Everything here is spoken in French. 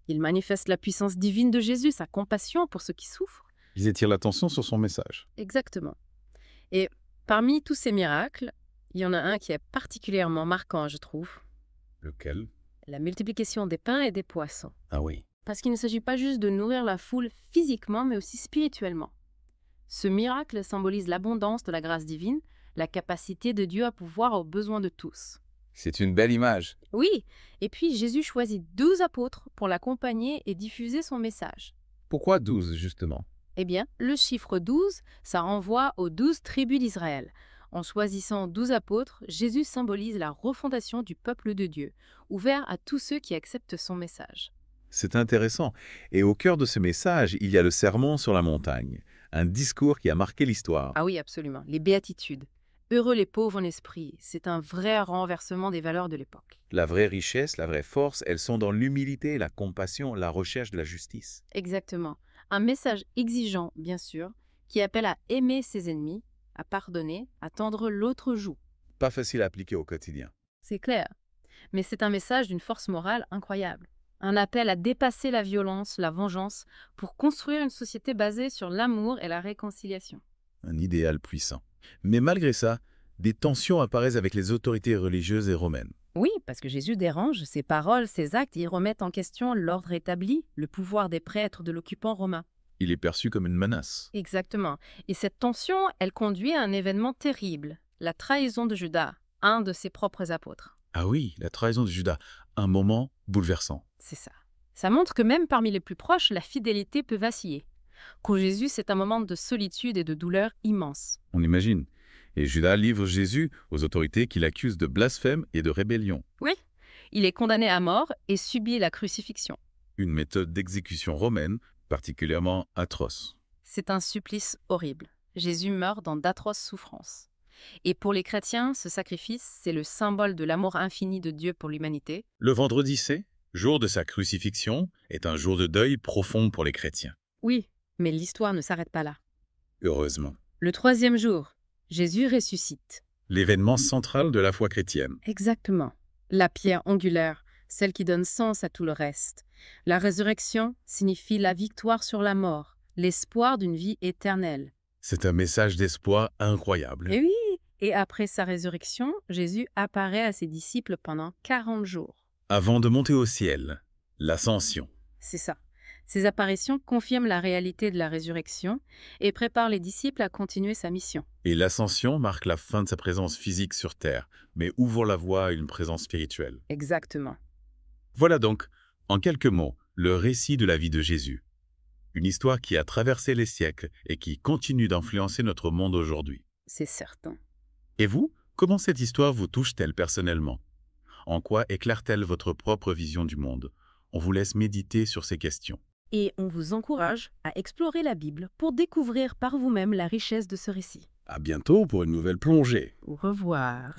Il manifeste la puissance divine de Jésus, sa compassion pour ceux qui souffrent. Ils attirent l'attention sur son message. Exactement. Et parmi tous ces miracles, il y en a un qui est particulièrement marquant, je trouve. Lequel? La multiplication des pains et des poissons. Ah oui. Parce qu'il ne s'agit pas juste de nourrir la foule physiquement, mais aussi spirituellement. Ce miracle symbolise l'abondance de la grâce divine, la capacité de Dieu à pouvoir aux besoins de tous. C'est une belle image. Oui, et puis Jésus choisit 12 apôtres pour l'accompagner et diffuser son message. Pourquoi 12, justement? Eh bien, le chiffre 12, ça renvoie aux 12 tribus d'Israël. En choisissant 12 apôtres, Jésus symbolise la refondation du peuple de Dieu, ouvert à tous ceux qui acceptent son message. C'est intéressant. Et au cœur de ce message, il y a le sermon sur la montagne, un discours qui a marqué l'histoire. Ah oui, absolument, les béatitudes. Heureux les pauvres en esprit, c'est un vrai renversement des valeurs de l'époque. La vraie richesse, la vraie force, elles sont dans l'humilité, la compassion, la recherche de la justice. Exactement. Un message exigeant, bien sûr, qui appelle à aimer ses ennemis, à pardonner, à tendre l'autre joue. Pas facile à appliquer au quotidien. C'est clair. Mais c'est un message d'une force morale incroyable. Un appel à dépasser la violence, la vengeance, pour construire une société basée sur l'amour et la réconciliation. Un idéal puissant. Mais malgré ça, des tensions apparaissent avec les autorités religieuses et romaines. Oui, parce que Jésus dérange, ses paroles, ses actes, ils remettent en question l'ordre établi, le pouvoir des prêtres de l'occupant romain. Il est perçu comme une menace. Exactement. Et cette tension, elle conduit à un événement terrible, la trahison de Judas, un de ses propres apôtres. Ah oui, la trahison de Judas, un moment bouleversant. C'est ça. Ça montre que même parmi les plus proches, la fidélité peut vaciller. Pour Jésus, c'est un moment de solitude et de douleur immense. On imagine. Et Judas livre Jésus aux autorités qui l'accusent de blasphème et de rébellion. Oui, il est condamné à mort et subit la crucifixion. Une méthode d'exécution romaine particulièrement atroce. C'est un supplice horrible. Jésus meurt dans d'atroces souffrances. Et pour les chrétiens, ce sacrifice, c'est le symbole de l'amour infini de Dieu pour l'humanité. Le vendredi saint, jour de sa crucifixion, est un jour de deuil profond pour les chrétiens. Oui, mais l'histoire ne s'arrête pas là. Heureusement. Le troisième jour, Jésus ressuscite. L'événement central de la foi chrétienne. Exactement. La pierre angulaire, celle qui donne sens à tout le reste. La résurrection signifie la victoire sur la mort, l'espoir d'une vie éternelle. C'est un message d'espoir incroyable. Et oui, et après sa résurrection, Jésus apparaît à ses disciples pendant 40 jours. Avant de monter au ciel, l'ascension. C'est ça. Ces apparitions confirment la réalité de la résurrection et préparent les disciples à continuer sa mission. Et l'ascension marque la fin de sa présence physique sur terre, mais ouvre la voie à une présence spirituelle. Exactement. Voilà donc, en quelques mots, le récit de la vie de Jésus. Une histoire qui a traversé les siècles et qui continue d'influencer notre monde aujourd'hui. C'est certain. Et vous, comment cette histoire vous touche-t-elle personnellement? En quoi éclaire-t-elle votre propre vision du monde? On vous laisse méditer sur ces questions. Et on vous encourage à explorer la Bible pour découvrir par vous-même la richesse de ce récit. À bientôt pour une nouvelle plongée. Au revoir.